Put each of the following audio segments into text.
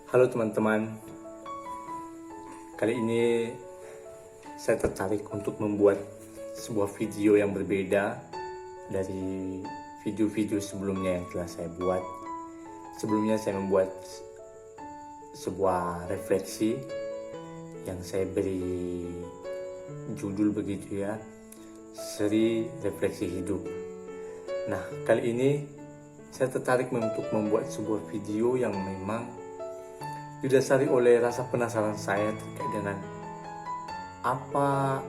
Halo teman-teman, kali ini saya tertarik untuk membuat sebuah video yang berbeda dari video-video sebelumnya yang telah saya buat. Sebelumnya saya membuat sebuah refleksi yang saya beri judul begitu ya, seri refleksi hidup. Nah, kali ini saya tertarik untuk membuat sebuah video yang memang didasari oleh rasa penasaran saya terkait dengan apa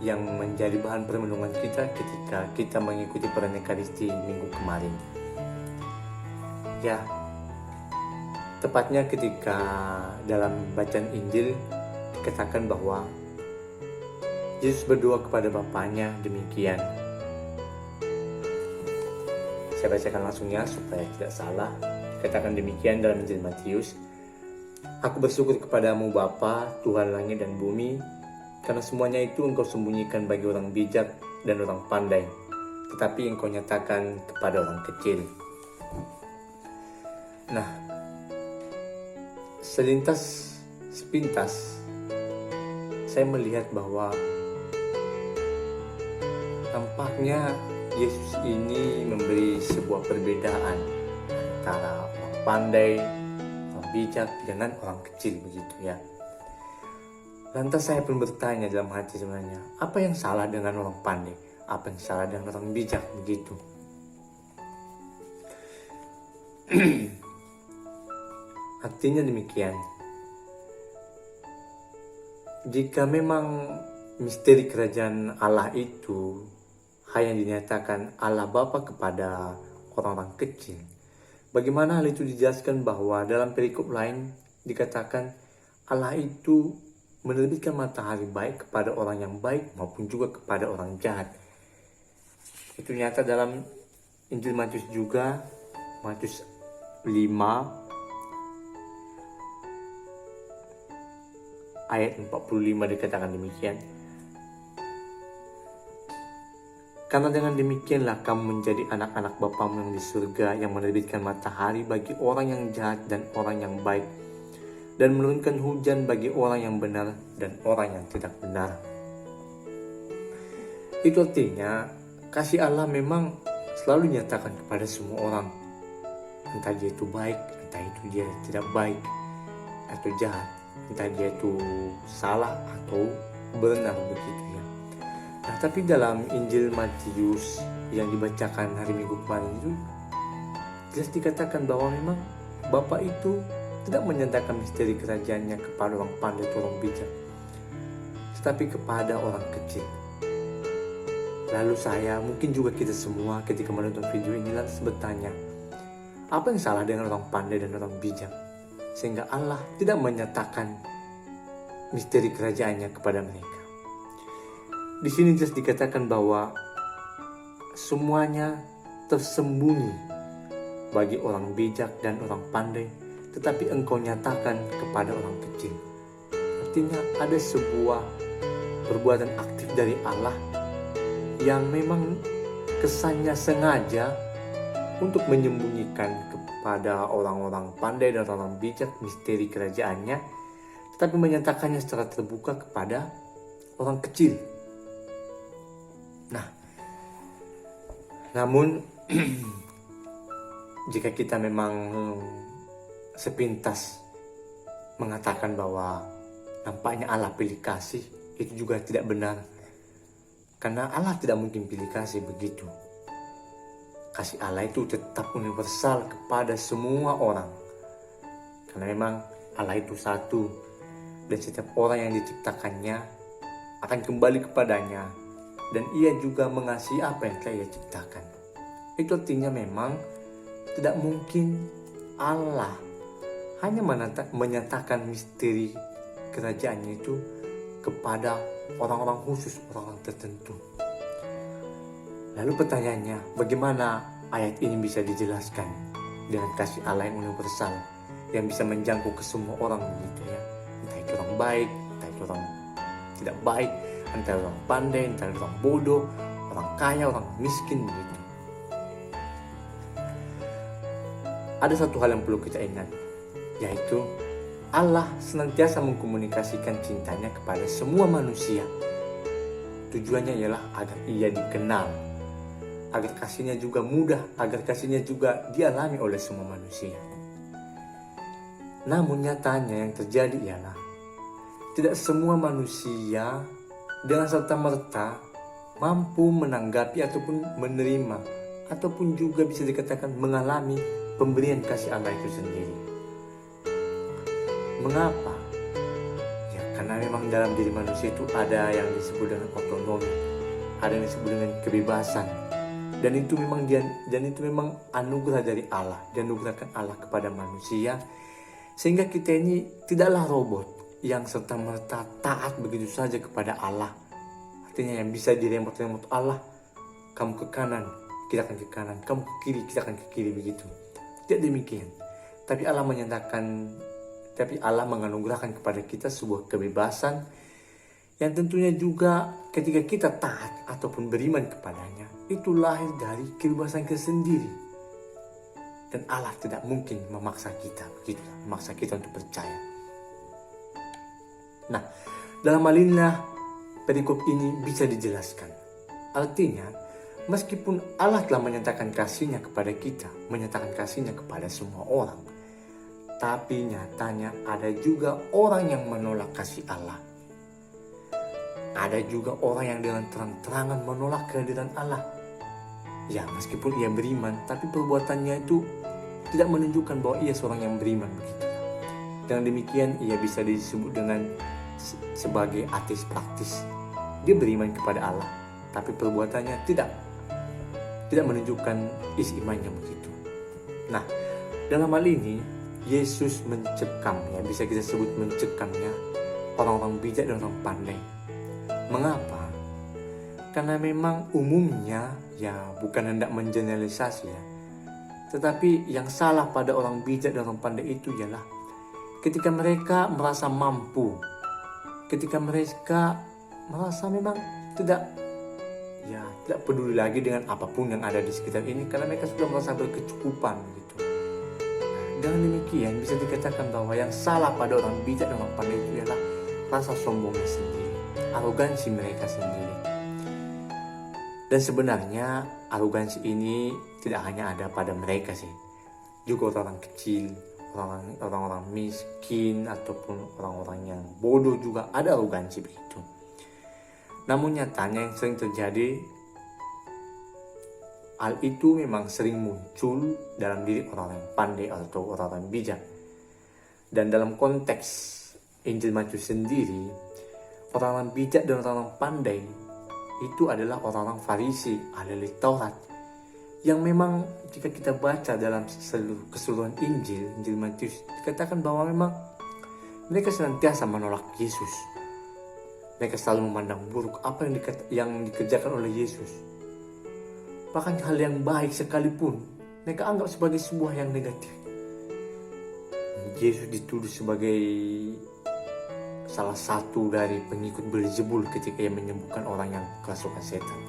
yang menjadi bahan perenungan kita ketika kita mengikuti perayaan Ekaristi minggu kemarin. Ya, tepatnya ketika dalam bacaan Injil dikatakan bahwa Yesus berdoa kepada Bapaknya demikian. Saya bacakan langsungnya supaya tidak salah. Dikatakan demikian dalam Injil Matius. Aku bersyukur kepadamu Bapa, Tuhan langit dan bumi, karena semuanya itu Engkau sembunyikan bagi orang bijak dan orang pandai, tetapi Engkau nyatakan kepada orang kecil. Nah, sepintas, saya melihat bahwa tampaknya Yesus ini memberi sebuah perbedaan antara orang pandai, bijak dengan orang kecil begitu ya. Lantas saya pun bertanya dalam hati sebenarnya, apa yang salah dengan orang pandai? Apa yang salah dengan orang bijak begitu? Artinya demikian. Jika memang misteri kerajaan Allah itu hanya dinyatakan Allah Bapa kepada orang-orang kecil, bagaimana hal itu dijelaskan bahwa dalam perikop lain dikatakan Allah itu menerbitkan matahari baik kepada orang yang baik maupun juga kepada orang jahat. Itu nyata dalam Injil Matius juga, Matius 5 ayat 45 dikatakan demikian. Karena dengan demikianlah kamu menjadi anak-anak Bapamu yang di surga, yang menerbitkan matahari bagi orang yang jahat dan orang yang baik, dan menurunkan hujan bagi orang yang benar dan orang yang tidak benar. Itu artinya kasih Allah memang selalu dinyatakan kepada semua orang, entah dia itu baik, entah itu dia tidak baik atau jahat, entah dia itu salah atau benar begitu ya. Nah, tapi dalam Injil Matius yang dibacakan hari Minggu kemarin itu jelas dikatakan bahwa memang Bapa itu tidak menyatakan misteri kerajaannya kepada orang pandai atau orang bijak, tetapi kepada orang kecil. Lalu saya, mungkin juga kita semua ketika menonton video ini lantas bertanya, apa yang salah dengan orang pandai dan orang bijak sehingga Allah tidak menyatakan misteri kerajaannya kepada mereka? Di sini jelas dikatakan bahwa semuanya tersembunyi bagi orang bijak dan orang pandai, tetapi Engkau nyatakan kepada orang kecil. Artinya ada sebuah perbuatan aktif dari Allah yang memang kesannya sengaja untuk menyembunyikan kepada orang-orang pandai dan orang bijak misteri kerajaannya, tetapi menyatakannya secara terbuka kepada orang kecil. Nah, namun jika kita memang sepintas mengatakan bahwa nampaknya Allah pilih kasih, itu juga tidak benar. Karena Allah tidak mungkin pilih kasih begitu. Kasih Allah itu tetap universal kepada semua orang. Karena memang Allah itu satu, dan setiap orang yang diciptakannya akan kembali kepadanya, dan ia juga mengasihi apa yang telah ia ciptakan. Itu artinya memang tidak mungkin Allah hanya menyatakan misteri kerajaannya itu kepada orang-orang khusus, orang-orang tertentu. Lalu pertanyaannya, bagaimana ayat ini bisa dijelaskan dengan kasih Allah yang universal, yang bisa menjangkau ke semua orang begitu ya? Entah itu orang baik, entah itu orang tidak baik, entah orang pandai, entah orang bodoh, orang kaya, orang miskin begitu. Ada satu hal yang perlu kita ingat. yaitu Allah senantiasa mengkomunikasikan cintanya kepada semua manusia. Tujuannya ialah agar ia dikenal, agar kasihnya juga mudah, agar kasihnya juga dialami oleh semua manusia. Namun nyatanya yang terjadi ialah tidak semua manusia dengan serta-merta mampu menanggapi ataupun menerima, ataupun juga bisa dikatakan mengalami pemberian kasih Allah itu sendiri. Mengapa? Ya karena memang dalam diri manusia itu ada yang disebut dengan otonomi, ada yang disebut dengan kebebasan, dan itu memang anugerah dari Allah, dianugerahkan Allah kepada manusia, sehingga kita ini tidaklah robot yang serta-merta taat begitu saja kepada Allah. Artinya yang bisa diremot-remot Allah, kamu ke kanan, kita akan ke kanan, kamu ke kiri, kita akan ke kiri, begitu. Tidak demikian. Tapi Allah menganugerahkan kepada kita sebuah kebebasan yang tentunya juga ketika kita taat ataupun beriman kepadanya, itu lahir dari kebebasan kita sendiri. Dan Allah tidak mungkin memaksa kita, begitu, memaksa kita untuk percaya. Nah, dalam hal inilah perikop ini bisa dijelaskan. Artinya, meskipun Allah telah menyatakan kasihnya kepada kita, menyatakan kasihnya kepada semua orang, tapi nyatanya ada juga orang yang menolak kasih Allah. Ada juga orang yang dengan terang-terangan menolak kehadiran Allah. Ya, meskipun ia beriman, tapi perbuatannya itu tidak menunjukkan bahwa ia seorang yang beriman, begitu. Dengan demikian ia bisa disebut dengan sebagai ateis praktis. Dia beriman kepada Allah, tapi perbuatannya tidak menunjukkan isi imannya, begitu. Nah, dalam hal ini Yesus mencekam, ya bisa kita sebut mencekamnya orang-orang bijak dan orang pandai. Mengapa? Karena memang umumnya, ya bukan hendak mengeneralisasi ya, tetapi yang salah pada orang bijak dan orang pandai itu ialah ketika mereka merasa mampu, ketika mereka merasa memang tidak peduli lagi dengan apapun yang ada di sekitar ini, karena mereka sudah merasa berkecukupan, gitu. Dengan demikian bisa dikatakan bahwa yang salah pada orang bijak dan orang pandai itu ialah rasa sombongnya sendiri, arogansi mereka sendiri. Dan sebenarnya arogansi ini tidak hanya ada pada mereka sih, juga orang kecil, orang-orang miskin ataupun orang-orang yang bodoh juga ada arogansi begitu. Namun nyatanya yang sering terjadi, hal itu memang sering muncul dalam diri orang yang pandai atau orang-orang bijak. Dan dalam konteks Injil Matius sendiri, orang-orang bijak dan orang-orang pandai itu adalah orang-orang Farisi, ahli Taurat, yang memang jika kita baca dalam keseluruhan Injil Matius, dikatakan bahwa memang mereka senantiasa menolak Yesus. Mereka selalu memandang buruk apa yang dikerjakan oleh Yesus. Bahkan hal yang baik sekalipun mereka anggap sebagai sebuah yang negatif. Yesus dituduh sebagai salah satu dari pengikut Beelzebul ketika ia menyembuhkan orang yang kerasukan setan.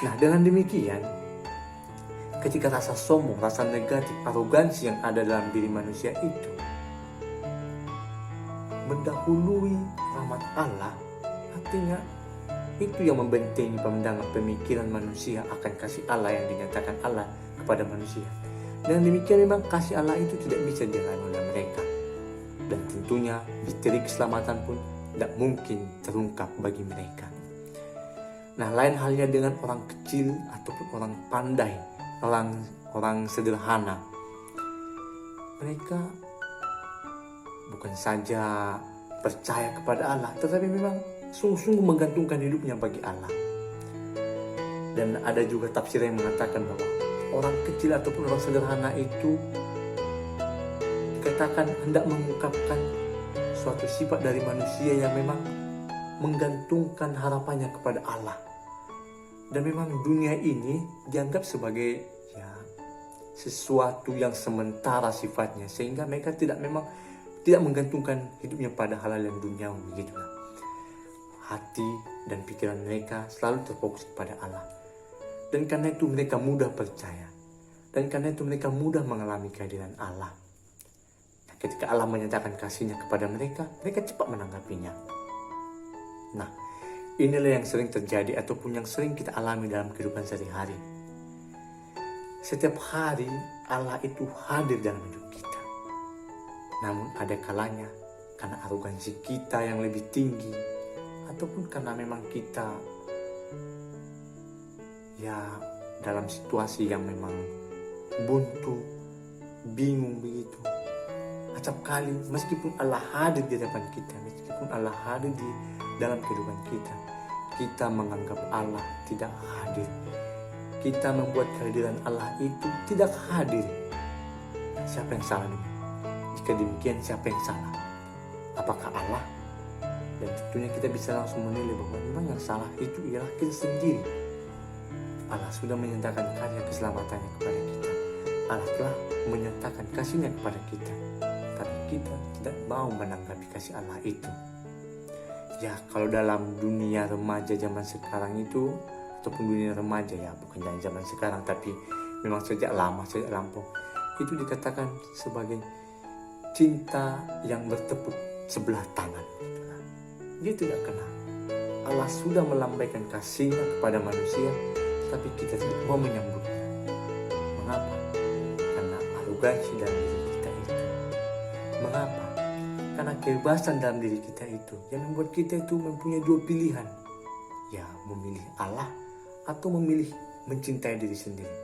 Nah, dengan demikian, ketika rasa sombong, rasa negatif, arogansi yang ada dalam diri manusia itu mendahului rahmat Allah, artinya itu yang membentengi pandangan pemikiran manusia akan kasih Allah yang dinyatakan Allah kepada manusia. Dan demikian memang kasih Allah itu tidak bisa dialami oleh mereka. Dan tentunya misteri keselamatan pun tidak mungkin terungkap bagi mereka. Nah, lain halnya dengan orang kecil ataupun orang pandai, orang sederhana. Mereka bukan saja percaya kepada Allah, tetapi memang sungguh-sungguh menggantungkan hidupnya bagi Allah. Dan ada juga tafsir yang mengatakan bahwa orang kecil ataupun orang sederhana itu dikatakan hendak mengungkapkan suatu sifat dari manusia yang memang menggantungkan harapannya kepada Allah. Dan memang dunia ini dianggap sebagai sesuatu yang sementara sifatnya, sehingga mereka tidak menggantungkan hidupnya pada hal-hal yang duniawi, begitulah. Hati dan pikiran mereka selalu terfokus kepada Allah. Dan karena itu mereka mudah percaya. Dan karena itu mereka mudah mengalami kehadiran Allah. ketika Allah menyatakan kasihnya kepada mereka, mereka cepat menanggapinya. Nah, inilah yang sering terjadi ataupun yang sering kita alami dalam kehidupan sehari-hari. Setiap hari Allah itu hadir dalam hidup kita. Namun ada kalanya karena arogansi kita yang lebih tinggi, ataupun karena memang kita dalam situasi yang memang buntu, bingung begitu. Acap kali meskipun Allah hadir di depan kita, meskipun Allah hadir di dalam kehidupan kita, kita menganggap Allah tidak hadir. Kita membuat kehadiran Allah itu tidak hadir. Siapa yang salah nih? Jika demikian, siapa yang salah? Apakah Allah? Dan tentunya kita bisa langsung menilai bahwa memang yang salah itu ialah kita sendiri. Allah sudah menyatakan karya keselamatannya kepada kita. Allah telah menyatakan kasihnya kepada kita. Tapi kita tidak mau menanggapi kasih Allah itu. Ya, kalau dalam dunia remaja zaman sekarang itu, ataupun dunia remaja ya, bukan zaman sekarang, tapi memang sejak lama, sejak lampau, itu dikatakan sebagai cinta yang bertepuk sebelah tangan. Dia tidak kenal. Allah sudah melambaikan kasihnya kepada manusia, tapi kita tidak mau menyambutnya. Mengapa? Karena arogansi dalam diri kita itu. Mengapa? Karena kebebasan dalam diri kita itu yang membuat kita itu mempunyai dua pilihan. Ya, memilih Allah atau memilih mencintai diri sendiri.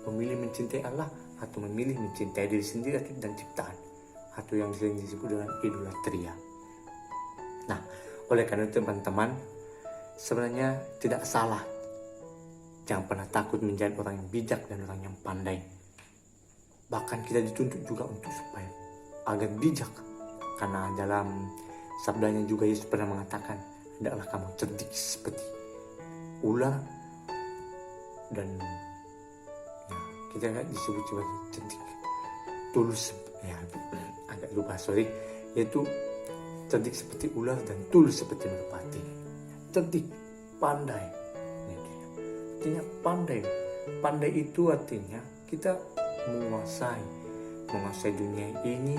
Memilih mencintai Allah atau memilih mencintai diri sendiri dan ciptaan, atau yang sering disebut dengan idolatria. Nah, oleh karena itu teman-teman, sebenarnya tidak salah. Jangan pernah takut menjadi orang yang bijak dan orang yang pandai. Bahkan kita dituntut juga untuk supaya agar bijak. Karena dalam sabdanya juga Yesus pernah mengatakan, hendaklah kamu cerdik seperti ular, dan kita disebut sebagai cerdik, tulus, agak lupa yaitu cerdik seperti ular dan tulus seperti merpati. Cerdik, pandai, artinya pandai itu artinya kita menguasai dunia ini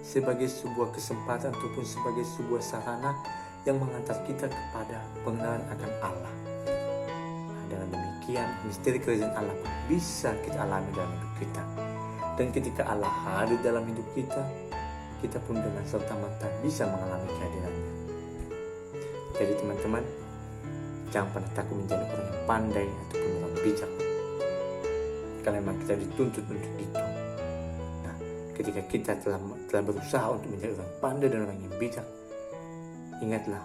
sebagai sebuah kesempatan ataupun sebagai sebuah sarana yang mengantar kita kepada pengenalan akan Allah. Dengan demikian, misteri kerajaan Allah pun bisa kita alami dalam hidup kita. Dan ketika Allah hadir dalam hidup kita, kita pun dengan serta-merta bisa mengalami kehadirannya. Jadi teman-teman, jangan pernah takut menjadi orang yang pandai ataupun orang bijak. Karena memang kita dituntut untuk itu. Nah, ketika kita telah berusaha untuk menjadi orang pandai dan orang yang bijak, ingatlah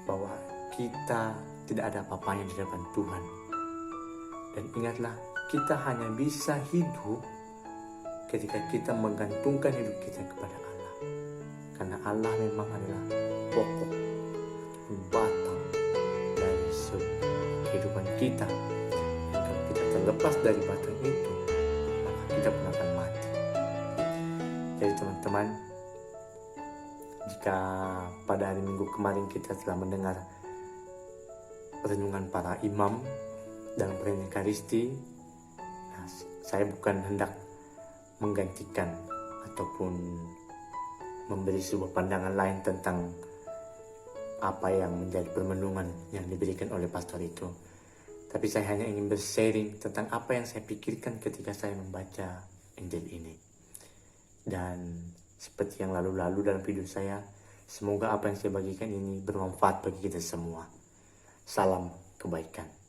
bahwa kita tidak ada apa-apanya di depan Tuhan. Dan ingatlah, kita hanya bisa hidup ketika kita menggantungkan hidup kita kepada Allah. Karena Allah memang adalah pokok, batang dari kehidupan kita. Dan kalau kita terlepas dari batang itu, maka kita pun akan mati. Jadi teman-teman, jika pada hari Minggu kemarin kita telah mendengar renungan para imam dalam perayaan Ekaristi, saya bukan hendak menggantikan ataupun memberi sebuah pandangan lain tentang apa yang menjadi permenungan yang diberikan oleh pastor itu. Tapi saya hanya ingin bersharing tentang apa yang saya pikirkan ketika saya membaca Injil ini. Dan seperti yang lalu-lalu dalam video saya, semoga apa yang saya bagikan ini bermanfaat bagi kita semua. Salam kebaikan.